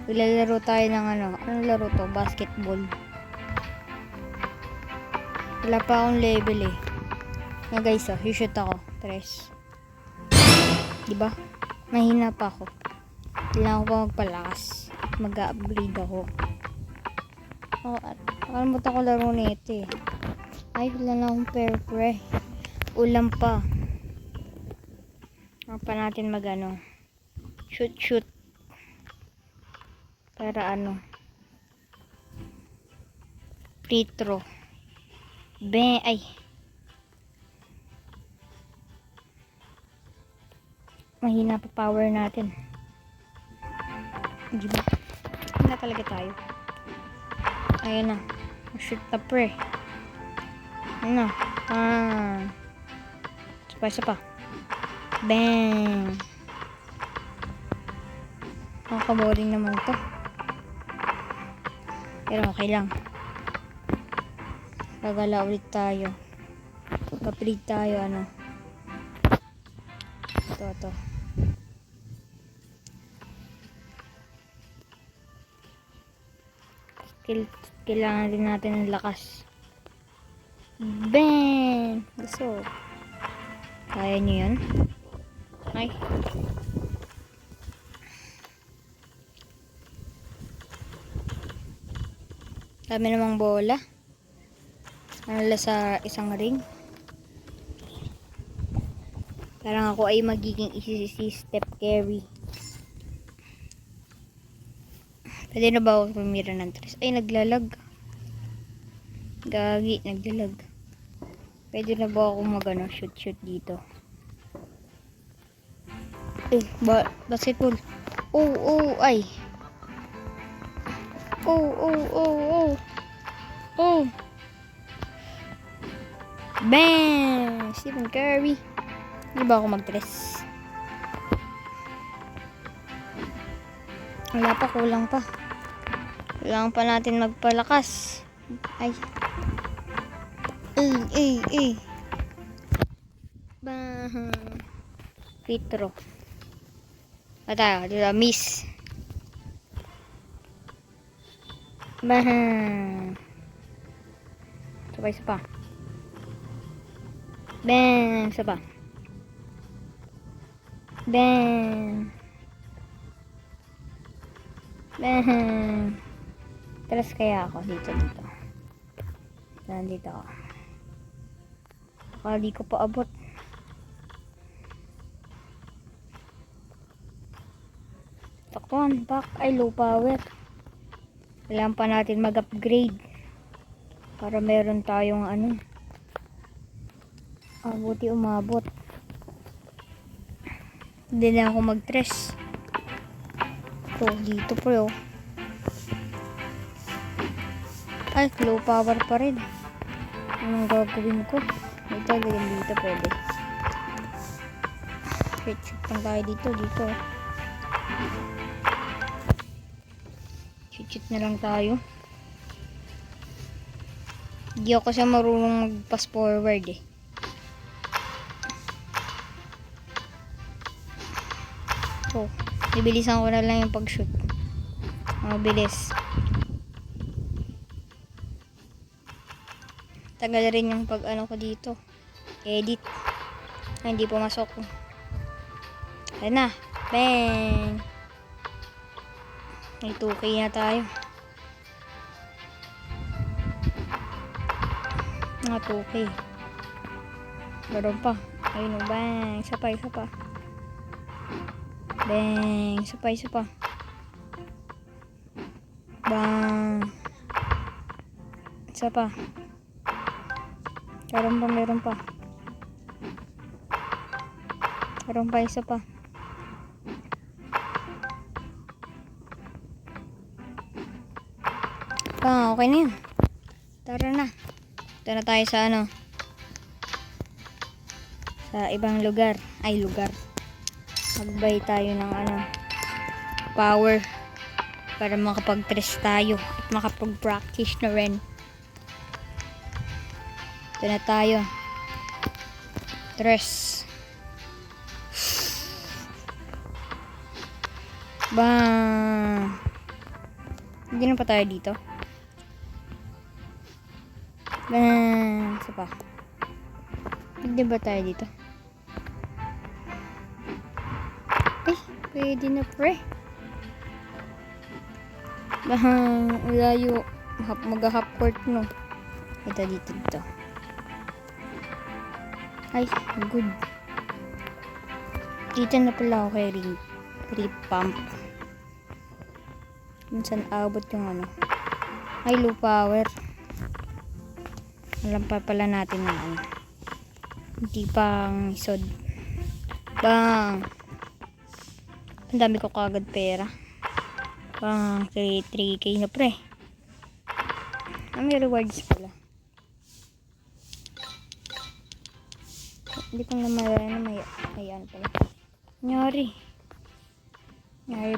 Ilalaro tayo ng ano. Anong laro to? Basketball. Wala pa akong level eh. Nga guys, shoot ako. 3. Diba? Mahina pa ako. Kailangan ko pa magpalakas. Mag-upgrade ako. Nakalimutan ko laro nito eh. Ay, wala na akong pre. Ulam pa. Pa natin mag ano. Shoot. Para ano. Free throw. Ay. Mahina pa power natin. Diba? Hindi talaga tayo. Ayan na. Shoot na pre. Ayan na. Isa pa. Bang! Nakaka-boring naman to. Pero okay lang. Gagala ulit tayo. Papilig tayo ano. Ito. Kailangan din natin ng lakas. Bang! Gusto. Kaya nyo yun? Ay. Dami namang bola. Ano sa isang ring. Parang ako ay magiging step carry. Pwede na ba ako tumira ng 3? Ay, naglalag. Gagi, naglalag. Pwede na ba ako magano shoot dito? Basketball. Ay. Bang! Stephen Curry. Hindi ba ako mag-dress? Wala pa, kulang pa. Kailangan pa natin magpalakas. Ay. Bang! Free throw. Dito, miss. Bang! Isa pa. Bang! Isa pa. Bang! Bang! Tras kaya ako dito. Nandito ako. Baka di ko pa abot. Takpan, back. Ay, low power. Kailangan pa natin mag-upgrade. Para meron tayong ano. Buti umabot. Hindi na ako mag-tres. Dito po yun. Ay, low power pa rin. Anong gagawin ko? Ito, dito pwede. Shoot lang tayo dito. Shoot na lang tayo. Hindi ako kasi marunong mag-pass forward eh. Ibilisan ko na lang yung pag-shoot. Mabilis. Tagal rin yung pag-ano ko dito. Edit. Ay, hindi pumasok. Ayan na. Bang! May 2K na tayo. Mga 2K. Meron pa. Ayun o, bang! Isa pa. Bang! Isa pa. Bang! Isa pa. Meron pa. Isa pa. Okay na yun. Tara na. Ito na tayo sa ano. Sa ibang lugar. Magbay tayo ng ano. Power. Para makapag-press tayo. At makapag-practice na rin. Ito na tayo. Tres. Bang! Hindi na pa tayo dito. Isa pa. Hindi ba tayo dito? Ay, pwede na pre. Layo. Mag-half court no. Ito dito. Ay, good. Dito na pala ako kay Rip Pump. Minsan abot yung ano. Ay, low power. Alam pa pala natin na ano. Hindi pang isod. Bang! Ang dami ko kagad pera. Bang! 3K na pre. May rewards pala. Hindi ko naman may ano pala. Nyari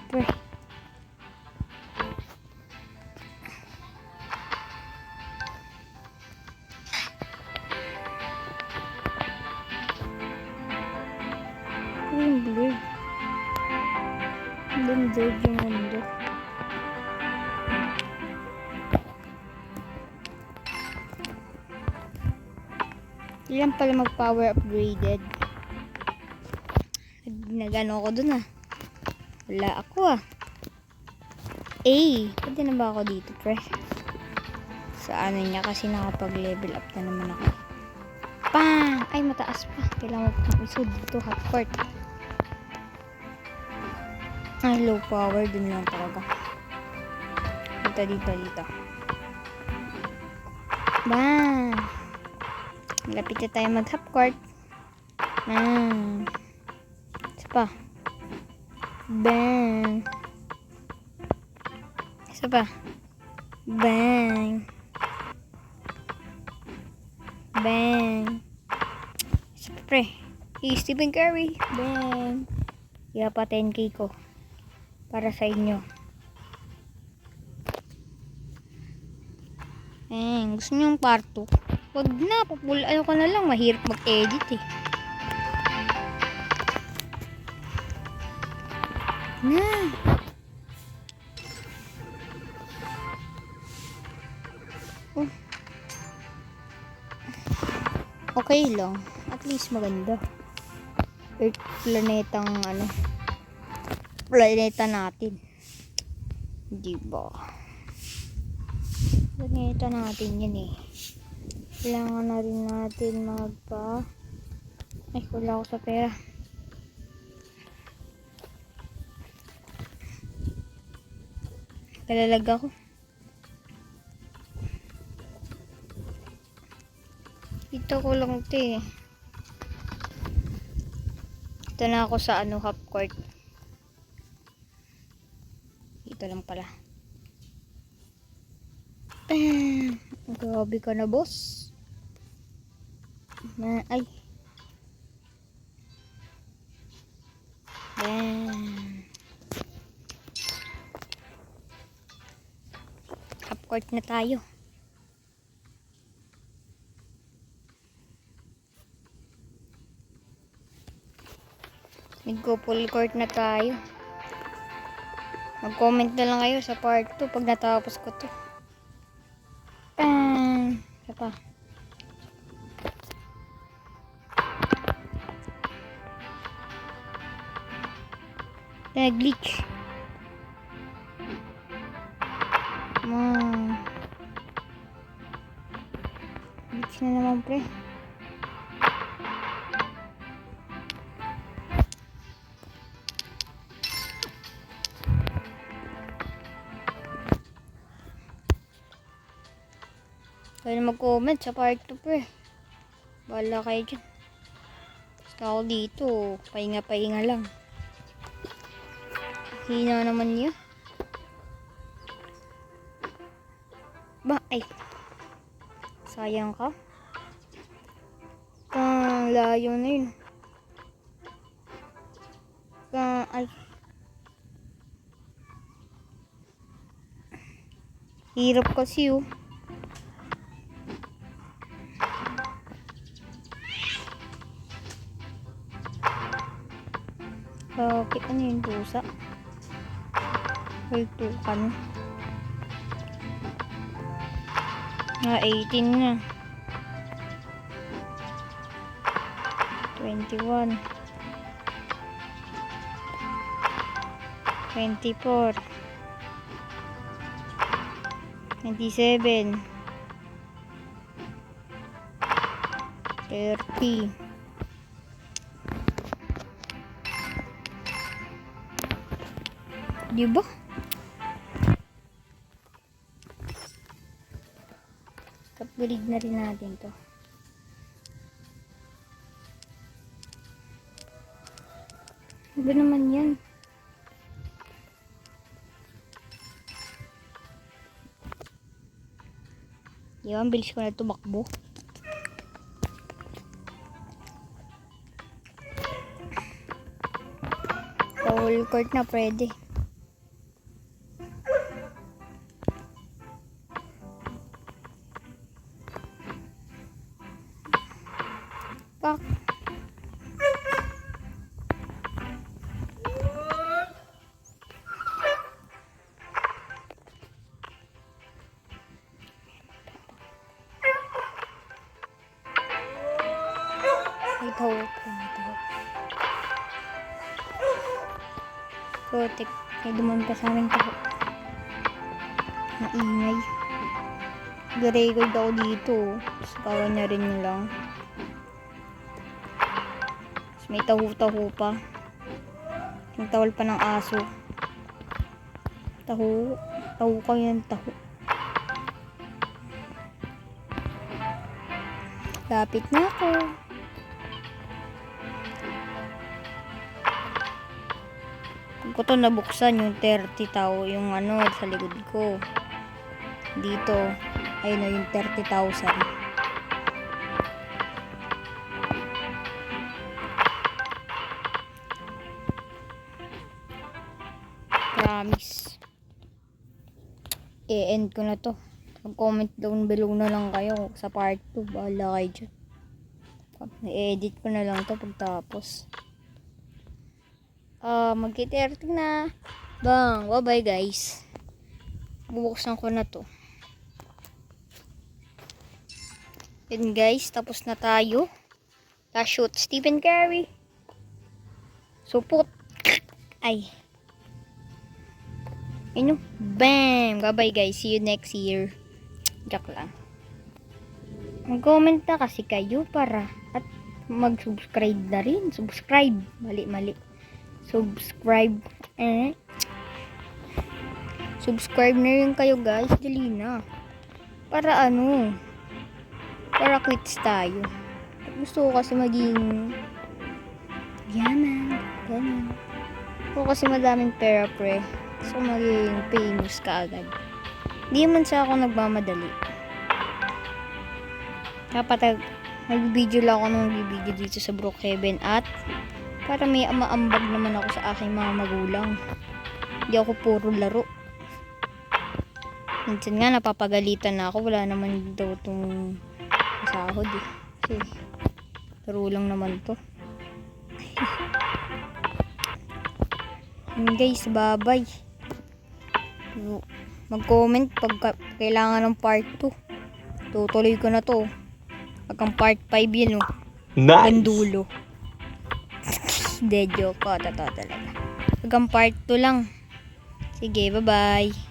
pre. Yung blurred. Blurred yung mundo. Ilan pala mag-power upgraded. Nagano ako dun ah. Wala ako ah. Pwede na ba ako dito pre? Sa ano niya kasi nakapag-level up na naman ako. Pang! Ay mataas pa. Kailangan ko pang isod dito. Half court. Ay low power dun lang talaga. Dito. Bang! Malapit na tayo mag-half court. Isa pa. Bang! Isa pa. Bang! Bang! Isa pa pre. Stephen Curry. Bang! Kaya pa 10k ko. Para sa inyo. Gusto nyo yung part 2? Wag na, ano ko na lang, mahirap mag-edit eh. Okay lang, at least maganda. Earth planetang ano, planeta natin. Diba? Planeta natin yan eh. Kailangan na rin natin ay wala ako sa pera. Kalalag ako. Dito ko lang ito eh. Dito na ako sa ano, half court. Dito lang pala. Grabe ka na boss. Ay. Half court na tayo. Nagko-full court na tayo. Mag-comment na lang kayo sa part 2 pag natapos ko to. Isa pa. Glitch. Glitch na naman pre. Kaya mag-comment sa part 2 pre. Bahala kayo dyan. Basta ako dito. Pahinga-pahinga lang. Hina naman niya. Ay. Sayang ka. Layo na yun. Ay. Hirap kasi oh. Okay, ano yung pusa? Kultukan. 18 na. 21. 24. 27. 30. Diba? Upgrade na rin natin to. Ano naman yan? Yan, bilis ko na tumakbo. Full court na pwede. Pak. May tawag po, may tawag. Protek, may duman pa sa aming tawag. Maingay. Nag-record ako dito. Tapos kawa na rin yun lang. Tapos may tahu-tahu pa. Yung tawal pa ng aso. Tahu. Tahu ko yan, tahu. Lapit na ako. Ko to nabuksan yung 30 tao, yung ano sa likod ko. Dito, ayun na yung 30,000. Promise. I-end ko na to. Mag-comment down below na lang kayo sa part 2. Bahala kayo dyan. I-edit ko na lang to pagtapos. Mag-30 na. Bang, bye-bye guys. Bubuksan ko na to. Yun guys, tapos na tayo. Last shoot, Stephen Curry. Supot. Ay. Yun. Bam! Bye-bye guys. See you next year. Joke lang. Mag-comment na kasi kayo para at mag-subscribe na rin. Subscribe. Mali. Subscribe. Subscribe na rin kayo guys. Dali na. Para ano? Para quits tayo. Gusto ko kasi maging yaman. Ganun. Gusto ko kasi madaming pera pre. Gusto ko maging famous kaagad. Hindi man sa ako nagmamadali. Dapat nag-video lang ako nung video dito sa Brookhaven at para may maambag naman ako sa aking mga magulang. Hindi ako puro laro. Minsan nga napapagalitan na ako. Wala naman daw itong sahod eh. Kasi laro lang naman to. Guys, bye-bye. Mag-comment pag kailangan ng part 2. Tutuloy ko na to. Hanggang part 5 yun oh. Nice! Gandulo. Hindi, joke ko. Totoo talaga. Hanggang part 2 lang. Sige, bye-bye.